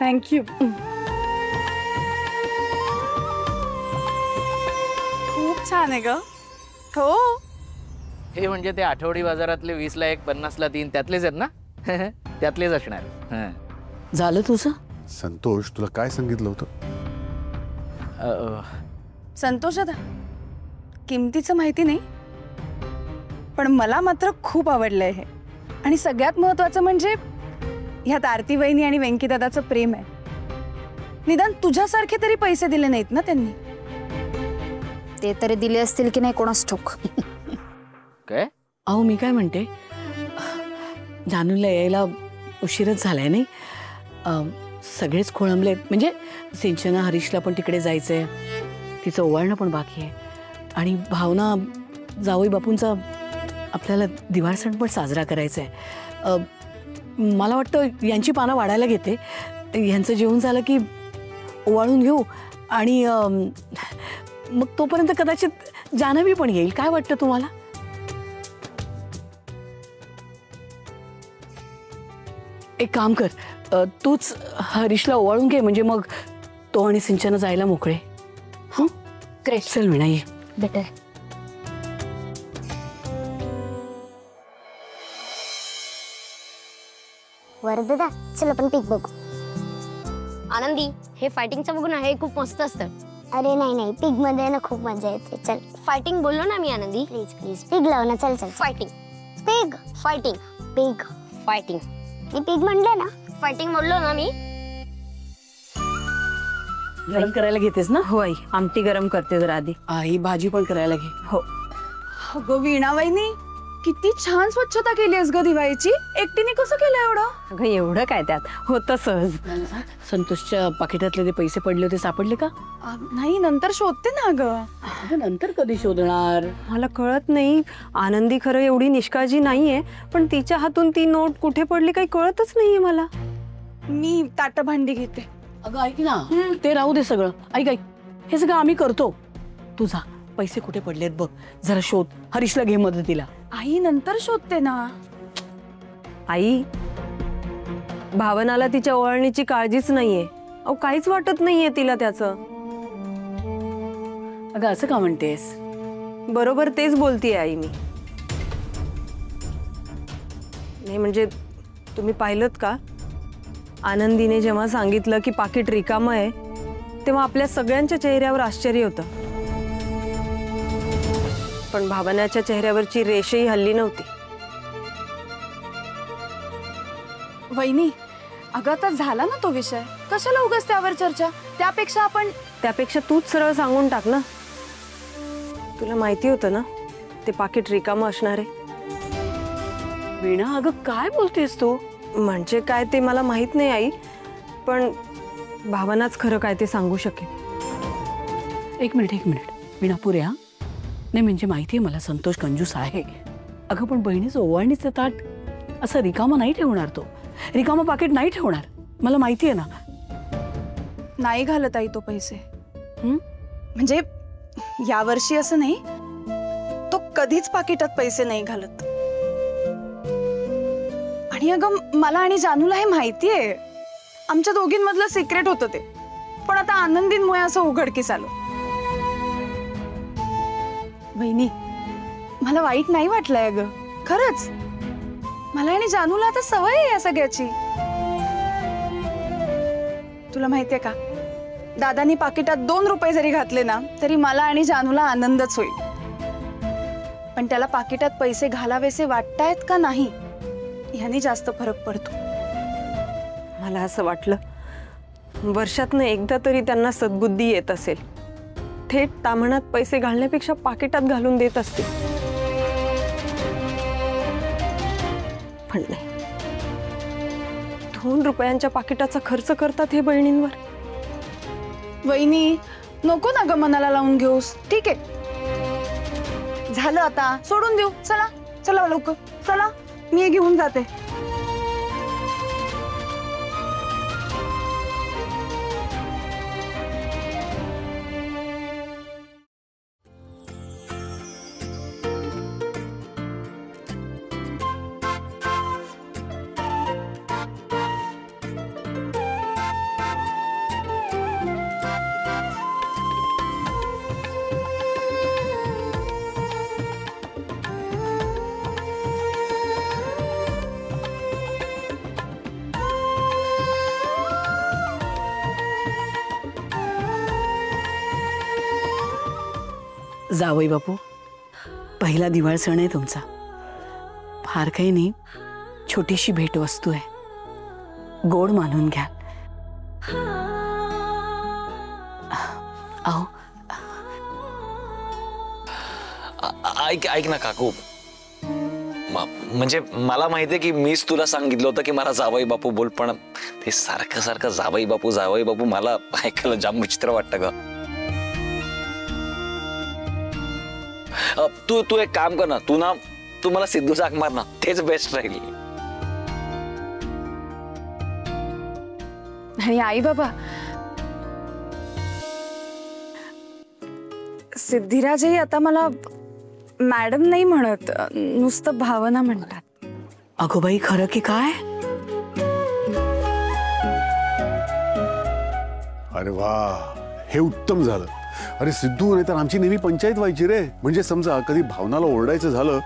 Thank you. खूप छान आहे ग. हो, हे म्हणजे ते आठवडी बाजारातले 20 ला 1 50 ला 3 त्यातलेच आहेत ना? त्यातलेच असणार. झालं तुझं? संतोष, तुला काय सांगितलं होतं? संतोष दादा, किमतीचं माहिती नाही, पण मला मात्र खूप आवडलंय हे. आणि सगळ्यात महत्वाचं म्हणजे ह्यात आरती वहिनी आणि वेंकी दादाचं प्रेम आहे. निदान तुझ्यासारखे तरी पैसे दिले नाहीत ना त्यांनी. ते तरी दिले असतील की नाही कोणास ठाऊक. काय? अहो मी काय म्हणते, जानूला यायला उशीरच झालाय नाही. सगळेच खोळंबलेत. म्हणजे सिंचना हरीशला पण तिकडे जायचंय, तिचं ओवाळणं पण बाकी आहे. आणि भावना जावई बापूंचा आपल्याला दिवाळ सण पण साजरा करायचा आहे. मला वाटतं यांची पानं वाढायला घेते, यांचं जेवण झालं की ओवाळून घेऊ आणि मग तोपर्यंत कदाचित जान्हवी पण येईल. काय वाटतं तुम्हाला? एक काम कर, तूच हरीशला ओवाळून घे, म्हणजे मग तो आणि सिंचना जायला मोकळे. ग्रेट. चल मीना ये. बेटर. वरदादा, चल आपण पिक बघू. आनंदी, हे फायटिंगचं बघू ना, हे खूप मस्त असतं. अरे नाही नाही, पिग मध्ये ना खूप मजा येते. चल फायटिंग बोललो ना मी. आनंदी प्लीज प्लीज पिग लाव ना. चल चल. Fighting pig fighting pig fighting. मी पिग म्हणलं ना, फायटिंग बोललो ना मी. गरम करायला घेतेस ना? हो आई, आमटी गरम करते जरा आधी. आई भाजी पण करायला घे. हो. अगं वीणा वहिनी, किती छान स्वच्छता केलीस ग दिवाळीची. एकटीने कसं केलं एवढं? अगं एवढं काय त्यात, होतं सहज. संतोषच्या पाकिटातले ते पैसे पडले होते, सापडले का? नाही, नंतर शोधते ना ग. नंतर कधी शोधणार? मला कळत नाही. आनंदी खरं एवढी निष्काळजी नाहीये, पण तिच्या हातून ती नोट कुठे पडली काही कळतच नाहीये मला. मी ताट भांडी घेते. अगं ऐक ना, ते राहू दे सगळं. ऐक ऐक, हे सगळं आम्ही करतो. तू जा, पैसे कुठे पडलेत बघ, जरा शोध. हरीशला घे मदतीला. आई नंतर शोधते ना. आई, भावनाला तिच्या ओळणीची काळजीच नाहीये. अहो काहीच वाटत नाहीये तिला त्याचं. अगं असं का म्हणतेस? बरोबर तेच बोलतीये आई मी. नाही म्हणजे तुम्ही पाहिलत का, आनंदीने जेव्हा सांगितलं की पाकिट रिकामं आहे, तेव्हा आपल्या सगळ्यांच्या चेहऱ्यावर आश्चर्य होतं, पण भावनाच्या चेहऱ्यावरची रेषही हल्ली नव्हती. वहिनी, अगं आता झाला ना तो विषय, कशाला उगाच त्यावर चर्चा. त्यापेक्षा तूच सरळ सांगून टाक ना. तुला माहिती होतं ना ते पाकिट रिकामं असणार आहे. वीणा, अगं काय बोलतेस तू? म्हणजे काय ते मला माहित नाही आई, पण भावनाच खरं काय ते सांगू शकेल. एक मिनिट वीणा, पुरे हा. नाही म्हणजे माहितीये मला संतोष कंजूस आहे. अगं पण बहिणीचं ओवाळणीचं ताट असं रिकामं नाही ठेवणार तो. रिकामं पाकिट नाही ठेवणार, मला माहितीये ना. नाही घालत आई तो पैसे. म्हणजे यावर्षी असं नाही, तो कधीच पाकिटात पैसे नाही घालत. आणि अगं मला आणि जानूला हे माहितीये, आमच्या दोघींमधलं सिक्रेट होतं ते. पण आता आनंदींमुळे असं उघडकीस आलं. वहिनी, मला वाईट नाही वाटलंय अगं, खरंच. मला आणि जानूला आता सवय आहे या सगळ्याची. तुला माहितीये का, दादानी पाकिटात 2 रुपये जरी घातले ना, तरी मला आणि जानूला आनंदच होईल. पण त्याला पाकिटात पैसे घालावेसे वाटतायत का नाही, ह्यानी जास्त फरक पडतो. मला असं वाटलं वर्षातनं एकदा तरी त्यांना सद्बुद्धी येत असेल. थेट ताम्हणात पैसे घालण्यापेक्षा पाकिटात घालून देत असतील. पण नाही, 2 रुपयांच्या पाकिटाचा खर्च करतात हे बहिणींवर. वहिनी, नको ना ग मनाला लावून घेऊस. ठीक आहे, झालं आता, सोडून देऊ. चला चला लवकर चला, मी हे घेऊन जाते. जावई बापू, पहिला दिवाळ सण आहे तुमचा. फार काही नाही, छोटीशी भेटवस्तू आहे, गोड मानून घ्या. अहो ऐक ना काकू, म्हणजे मला माहितीये की मीच तुला सांगितलं होतं की मला जावई बापू बोल, पण ते सारखं सारखं जावई बापू मला ऐकायला जाम विचित्र वाटतं ग. तू एक काम कर ना, तू मला सिद्धू जाग मार ना, तेच बेस्ट राहील. आणि आई बाबा, सिद्धिराजही आता मला मॅडम नाही म्हणत, नुसतं भावना म्हणतात. अगो बाई, खरं की काय? अरे वा, हे उत्तम झालं. अरे सिद्धू, नाही तर आमची नेहमी पंचायत व्हायची रे. म्हणजे समजा कधी भावनाला ओरडायचं झालं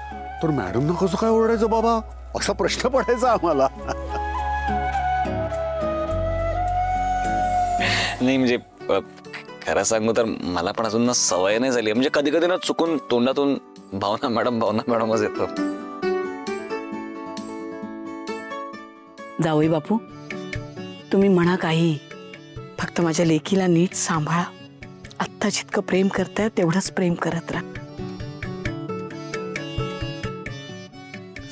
तर मॅडमना कसं काय ओरडायचं बाबा, असा प्रश्न पडायचा आम्हाला. नाही म्हणजे खरं सांगू तर मला पण अजून ना सवय नाही झाली. म्हणजे कधी कधी ना चुकून तोंडातून भावना मॅडमच येतो. जावई बापू, तुम्ही म्हणा काही, फक्त माझ्या लेकीला नीट सांभाळा. आत्ता जितकं प्रेम करताय तेवढंच प्रेम करत राहा.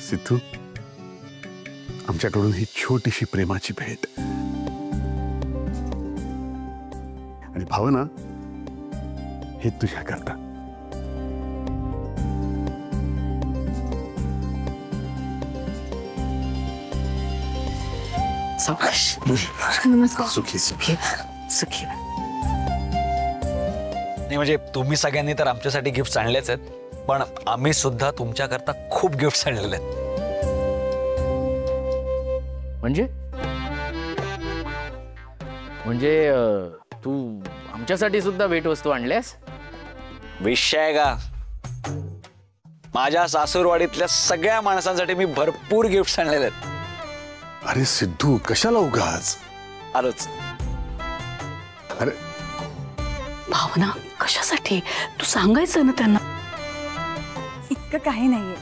सिद्धू, आमच्याकडून ही छोटीशी प्रेमाची भेट. आणि भावना, हे तुझ्या करता. सुखी सुखी सुखी. नाही म्हणजे तुम्ही सगळ्यांनी तर आमच्यासाठी गिफ्ट आणलेच आहेत, पण आम्ही सुद्धा तुमच्याकरता खूप गिफ्ट आणलेले आहेत. म्हणजे तू आमच्यासाठी सुद्धा भेटवस्तू आणल्यास? विषय का, माझ्या सासूरवाडीतल्या सगळ्या माणसांसाठी मी भरपूर गिफ्ट आणलेले आहेत. अरे सिद्धू, कशाला उगाच आलोच. अरे भावना, कशासाठी? तू सांगायचं ना त्यांना. इतकं काही नाहीये.